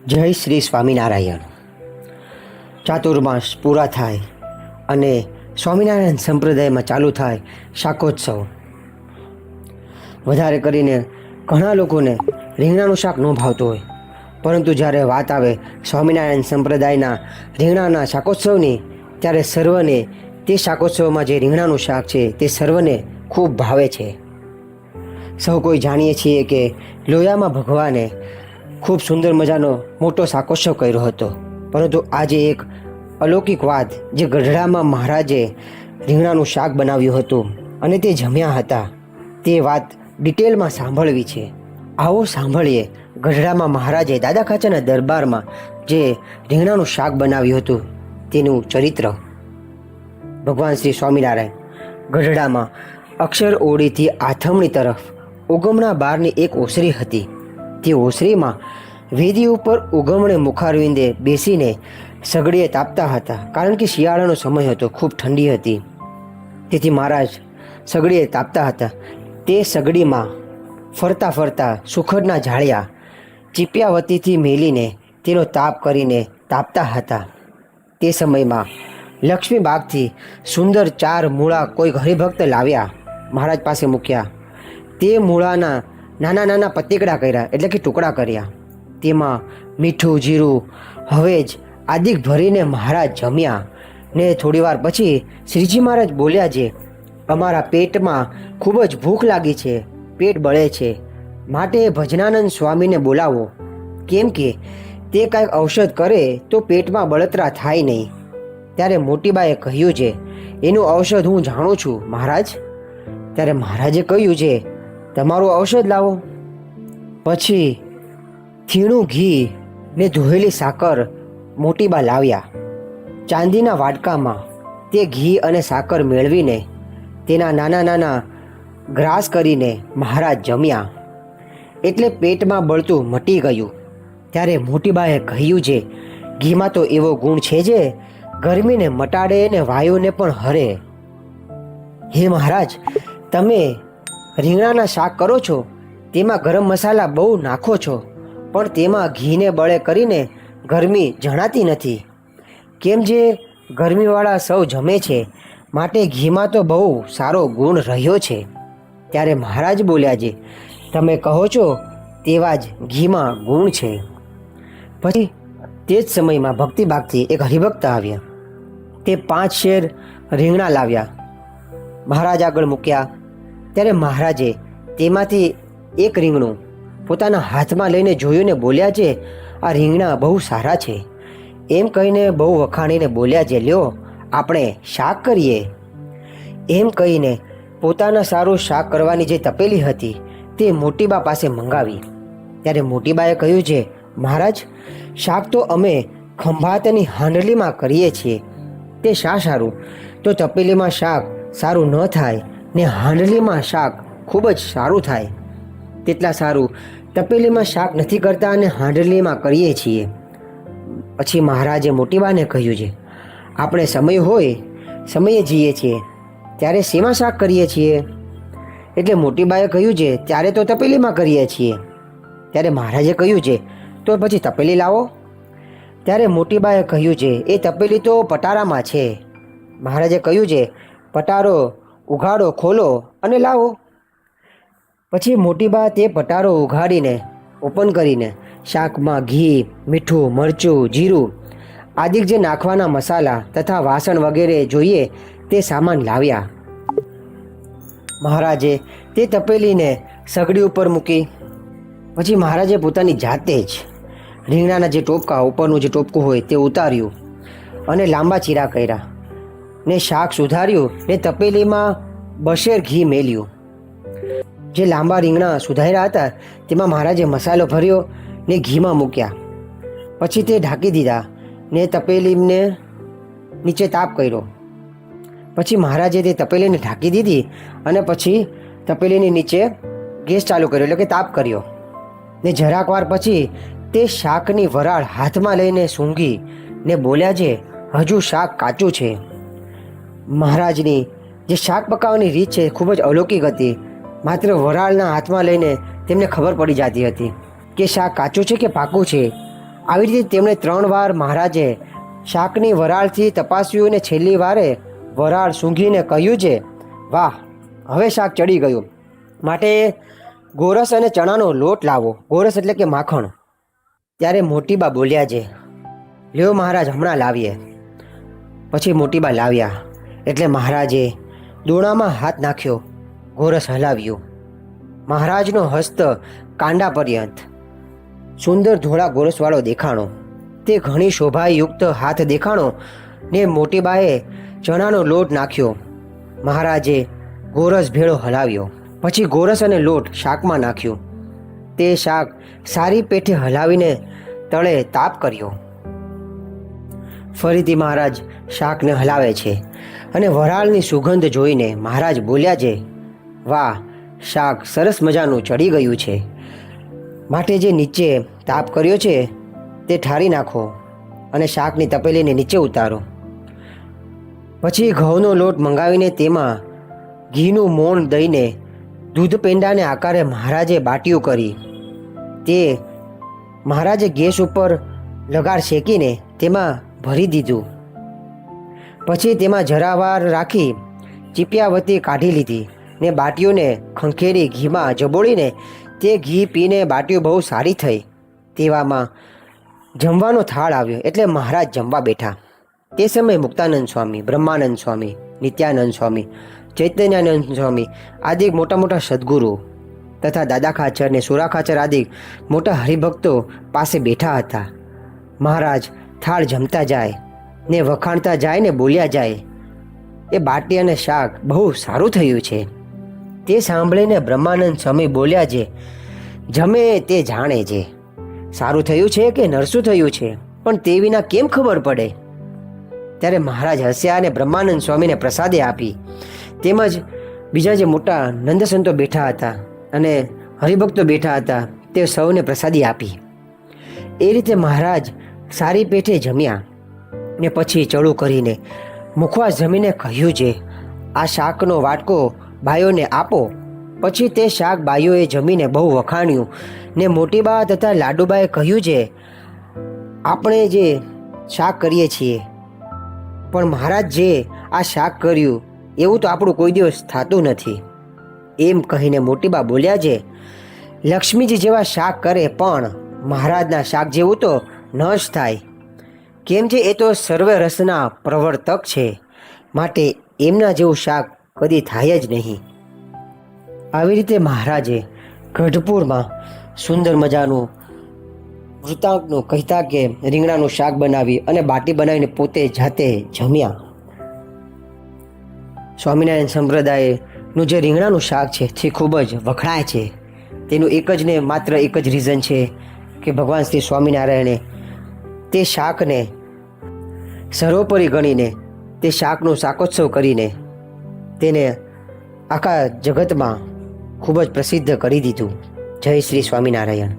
જય શ્રી સ્વામિનારાયણ. ચાતુર્માસ પૂરા થાય અને સ્વામિનારાયણ સંપ્રદાયમાં ચાલુ થાય શાકોત્સવ. વધારે કરીને ઘણા લોકોને રીંગણાનું શાક ન ભાવતું હોય, પરંતુ જ્યારે વાત આવે સ્વામિનારાયણ સંપ્રદાયના રીંગણાના શાકોત્સવની, ત્યારે સર્વને તે શાકોત્સવમાં જે રીંગણાનું શાક છે તે સર્વને ખૂબ ભાવે છે. સૌ કોઈ જાણીએ છીએ કે લોયામાં ભગવાને ખૂબ સુંદર મજાનો મોટો શાકોત્સવ કર્યો હતો, પરંતુ આજે એક અલૌકિક વાત જે ગઢડામાં મહારાજે રીંગણાનું શાક બનાવ્યું હતું અને તે જમ્યા હતા, તે વાત ડિટેલમાં સાંભળવી છે. આવો સાંભળીએ ગઢડામાં મહારાજે દાદા ખાચાના દરબારમાં જે રીંગણાનું શાક બનાવ્યું હતું તેનું ચરિત્ર. ભગવાન શ્રી સ્વામિનારાયણ ગઢડામાં અક્ષર ઓળીથી આથમણી તરફ ઉગમણા બારની એક ઓસરી હતી. તે ઓસરીમાં વેદી ઉપર ઉગમણે મુખારવિંદે બેસીને સગડીએ તાપતા હતા, કારણ કે શિયાળાનો સમય હતો, ખૂબ ઠંડી હતી. તેથી મહારાજ સગડીએ તાપતા હતા. તે સગડીમાં ફરતા ફરતા સુખડના ઝાડિયા ચીપિયાવતીથી મેલીને તેનો તાપ કરીને તાપતા હતા. તે સમયમાં લક્ષ્મીબાગથી સુંદર 4 મૂળા કોઈ હરિભક્ત લાવ્યા, મહારાજ પાસે મૂક્યા. તે મૂળાના નાના નાના પતીકડા કર્યા, એટલે કે ટુકડા કર્યા. તેમાં મીઠું, જીરું, હવેજ આદિ ભરીને મહારાજ જમ્યા. ને થોડીવાર પછી શ્રીજી મહારાજ બોલ્યા, જે અમારા પેટમાં ખૂબ જ ભૂખ લાગી છે, પેટ બળે છે, માટે ભજનાનંદ સ્વામીને બોલાવો, કેમ કે તે કાંઈક ઔષધ કરે તો પેટમાં બળતરા થાય નહીં. ત્યારે મોટીબાએ કહ્યું છે, એનું ઔષધ હું જાણું છું મહારાજ. ત્યારે મહારાજે કહ્યું છે, તમારું ઔષધ લાવો. પછી થીણું ઘી ને ધોયેલી સાકર મોટીબા લાવ્યા. ચાંદીના વાડકામાં તે ઘી અને સાકર મેળવીને તેના નાના નાના ગ્રાસ કરીને મહારાજ જમ્યા, એટલે પેટમાં બળતું મટી ગયું. ત્યારે મોટીબાએ કહ્યું છે, ઘીમાં તો એવો ગુણ છે જે ગરમીને મટાડે ને વાયુને પણ હરે. હે મહારાજ, તમે રીંગણાના શાક કરો છો, તેમાં ગરમ મસાલા બહુ નાખો છો, પણ તેમાં ઘીને બળે કરીને ગરમી જણાતી નથી. કેમ જે ગરમીવાળા સૌ જમે છે, માટે ઘીમાં તો બહુ સારો ગુણ રહ્યો છે. ત્યારે મહારાજ બોલ્યા, છે તમે કહો છો તેવા જ ઘીમાં ગુણ છે. પછી તે જ સમયમાં ભક્તિબાગથી એક હરિભક્ત આવ્યા. તે 5 શેર રીંગણા લાવ્યા, મહારાજ આગળ મૂક્યા. ત્યારે મહારાજે તેમાંથી એક રીંગણું પોતાના હાથમાં લઈને જોયું ને બોલ્યા, છે આ રીંગણા બહુ સારા છે. એમ કહીને બહુ વખાણીને બોલ્યા, છે લ્યો આપણે શાક કરીએ. એમ કહીને પોતાના સારું શાક કરવાની જે તપેલી હતી તે મોટીબા પાસે મંગાવી. ત્યારે મોટીબાએ કહ્યું, છે મહારાજ, શાક તો અમે ખંભાતની હાંડલીમાં કરીએ છીએ, તે શા સારું? તો તપેલીમાં શાક સારું ન થાય ને હાંડલીમાં શાક ખૂબ જ સારું થાય. તેટલા સારું તપેલીમાં શાક નથી કરતા અને હાંડલીમાં કરીએ છીએ. પછી મહારાજે મોટીબાને કહ્યું, છે આપણે સમય હોય સમયે જઈએ છીએ, ત્યારે શેમાં શાક કરીએ છીએ? એટલે મોટીબાએ કહ્યું, છે ત્યારે તો તપેલીમાં કરીએ છીએ. ત્યારે મહારાજે કહ્યું, છે તો પછી તપેલી લાવો. ત્યારે મોટીબાએ કહ્યું, છે એ તપેલી તો પટારામાં છે. મહારાજે કહ્યું, છે પટારો ઉઘાડો, ખોલો અને લાવો. પછી મોટીબા તે પટારો ઉઘાડીને ઓપન કરીને શાકમાં ઘી, મીઠું, મરચું, જીરું આદિ જે નાખવાના મસાલા તથા વાસણ વગેરે જોઈએ તે સામાન લાવ્યા. મહારાજે તે તપેલીને સગડી ઉપર મૂકી. પછી મહારાજે પોતાની જાતે જ રીંગણાના જે ટોપકા, ઉપરનું જે ટોપકું હોય તે ઉતાર્યું અને લાંબા ચીરા કર્યા ને શાક સુધાર્યું ને તપેલીમાં 2 શેર ઘી મેલ્યું. જે લાંબા રીંગણા સુધાર્યા હતા તેમાં મહારાજે મસાલો ભર્યો ને ઘીમાં મૂક્યા. પછી તે ઢાંકી દીધા ને તપેલીને નીચે તાપ કર્યો. પછી મહારાજે તે તપેલીને ઢાંકી દીધી અને પછી તપેલીની નીચે ગેસ ચાલુ કર્યો, એટલે કે તાપ કર્યો. ને જરાક વાર પછી તે શાકની વરાળ હાથમાં લઈને સૂંઘી ને બોલ્યા, છે હજુ શાક કાચું છે. મહારાજની જે શાક પકાવવાની રીત છે ખૂબ જ અલૌકિક હતી. માત્ર વરાળના હાથમાં લઈને તેમને ખબર પડી જતી હતી કે શાક કાચું છે કે પાકું છે. આવી રીતે તેમણે 3 વાર મહારાજે શાકની વરાળથી તપાસ્યું અને છેલ્લી વારે વરાળ સૂંઘીને કહ્યું છે, વાહ, હવે શાક ચડી ગયું, માટે ગોરસ અને ચણાનો લોટ લાવો. ગોરસ એટલે કે માખણ. ત્યારે મોટીબા બોલ્યા છે, લ્યો મહારાજ, હમણાં લાવીએ. પછી મોટીબા લાવ્યા એટલે મહારાજે દોણામાં હાથ નાખ્યો, ગોરસ હલાવ્યું. મહારાજનો હસ્ત કાંડા પર્યંત સુંદર ધોળા ગોરસવાળો દેખાણો. તે ઘણી શોભાયુક્ત હાથ દેખાણો ને મોટીબાએ ચણાનો લોટ નાખ્યો. મહારાજે ગોરસ ભેળો હલાવ્યો. પછી ગોરસ અને લોટ શાકમાં નાખ્યું. તે શાક સારી પેઠે હલાવીને તળે તાપ કર્યો. ફરીથી મહારાજ શાકને હલાવે છે અને વરાળની સુગંધ જોઈને મહારાજ બોલ્યા છે, વાહ, શાક સરસ મજાનું ચડી ગયું છે, માટે જે નીચે તાપ કર્યો છે તે ઠારી નાખો અને શાકની તપેલીને નીચે ઉતારો. પછી ઘઉંનો લોટ મંગાવીને તેમાં ઘીનું મોણ દઈને દૂધ પેંડાને આકારે મહારાજે બાટીયું કરી. તે મહારાજે ગેસ ઉપર લગાડ શેકીને તેમાં ભરી દીધું. પછી તેમાં જરાવાર રાખી ચીપિયાવતી કાઢી લીધી ને બાટીઓને ખંખેરી ઘીમાં જબોળીને તે ઘી પીને બાટીઓ બહુ સારી થઈ. તેવામાં જમવાનો થાળ આવ્યો એટલે મહારાજ જમવા બેઠા. તે સમયે મુક્તાનંદ સ્વામી, બ્રહ્માનંદ સ્વામી, નિત્યાનંદ સ્વામી, ચૈતન્યાનંદ સ્વામી આદિ મોટા મોટા સદ્ગુરુ તથા દાદા ખાચર ને સુરા ખાચર આદિ મોટા હરિભક્તો પાસે બેઠા હતા. મહારાજ થાળ જમતા જાય ને વખાણતા જાય ને બોલ્યા જાય, એ બાટી અને શાક બહુ સારું થયું છે. તે સાંભળીને બ્રહ્માનંદ સ્વામી બોલ્યા છે, જમે તે જાણે છે, સારું થયું છે કે નરસું થયું છે પણ તે વિના કેમ ખબર પડે. ત્યારે મહારાજ હસ્યા અને બ્રહ્માનંદ સ્વામીને પ્રસાદે આપી. તેમજ બીજા જે મોટા નંદસંતો બેઠા હતા અને હરિભક્તો બેઠા હતા તે સૌને પ્રસાદી આપી. એ રીતે મહારાજ સારી પેઠે જમ્યા ને પછી ચડું કરીને મુખવાસ જમીને કહ્યું છે, આ શાકનો વાટકો બાઈઓને આપો. પછી તે શાક બાઈઓએ જમીને બહુ વખાણ્યું ને મોટીબા તથા લાડુબાએ કહ્યું છે, આપણે જે શાક કરીએ છીએ પણ મહારાજ જે આ શાક કર્યું એવું તો આપણું કોઈ દિવસ થતું નથી. એમ કહીને મોટીબા બોલ્યા છે, લક્ષ્મીજી જેવા શાક કરે પણ મહારાજના શાક જેવું તો ન જ થાય. કેમ છે એ તો સર્વે રસના પ્રવર્તક છે, માટે એમના જેવું શાક કદી થાય જ નહીં. આવી રીતે મહારાજે ગઢપુરમાં સુંદર મજાનું વૃત્તાંતનું કહેતા કે રીંગણાનું શાક બનાવી અને બાટી બનાવીને પોતે જાતે જમ્યા. સ્વામિનારાયણ સંપ્રદાયનું જે રીંગણાનું શાક છે તે ખૂબ જ વખણાય છે. તેનું એક જ ને માત્ર એક જ રીઝન છે કે ભગવાન શ્રી સ્વામિનારાયણે તે શાકને સર્વોપરી ગણીને તે શાકનું શાકોત્સવ કરીને તેને આખા જગતમાં ખૂબ જ પ્રસિદ્ધ કરી દીધું. જય શ્રી સ્વામિનારાયણ.